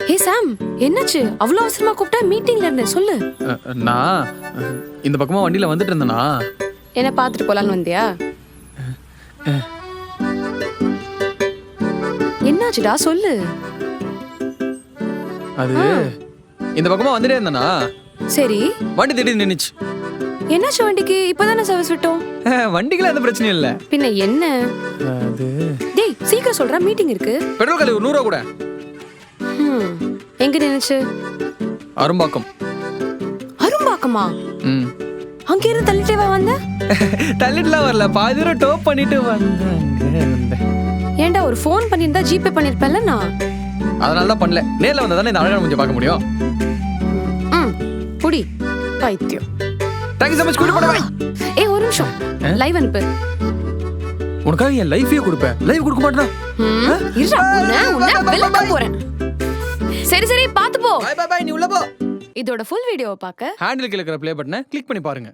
ஹே சாம், என்னாச்சு? அவ்வளவு அவசரமா கூப்பிட்டா மீட்டிங்ல இருந்தேன், சொல்லு. நான் இந்த பக்கமா வண்டியில வந்துட்டு இருந்தேனா. என்ன பார்த்துட்டு போலான்னு வந்தியா? என்னாச்சுடா, சொல்லு. அது இந்த பக்கமா வந்துட்டே இருந்தேனா, சரி, வண்டி திடீர்னு நின்னுச்சு. என்னாச்சு வண்டிக்கு? இப்பதானே சர்வீஸ் விட்டோம். வண்டிக்குலாம் எந்த பிரச்சனையும் இல்ல. பின்ன என்ன? அது டேய் சீக்கிரம் சொல்றா, மீட்டிங் இருக்கு. பெட்ரோல் காலி 100 ரூபா கூட. எங்க நின்னுச்சு? அரும்பாக்கம். அரும்பாக்கமா? ம். அங்க இருந்து தள்ளிட்டே வந்த? தள்ளிட்டுலாம் வரல, பாதி தூரம் டோப் பண்ணிட்டு வந்தேன். ஏன்டா ஒரு ஃபோன் பண்ணிருந்தா ஜிபே பண்ணிருப்பேன்ல நான். அதனால தான் பண்ணல. நேர்ல வந்தா தானே இந்த அழகான மூஞ்சி பார்க்க முடியும். புடி பைத்தியம். Thank you so much. கூட்டி போடா. ஏய் ஒரு நிமிஷம், லைவ் அனுப்பு. உனக்காக என் லைஃபே கொடுப்பேன். லைவ் கொடுக்க மாட்டேனா? இருடா, உன்னை வெல்லக்க போறேன். சரி சரி பாத்து போ. பை பை பை, நீ உள்ள போ. இதோட ஃபுல் வீடியோவை பார்க்க ஹேண்டில் கீழ இருக்கிற ப்ளே பட்டனை கிளிக் பண்ணி பாருங்க.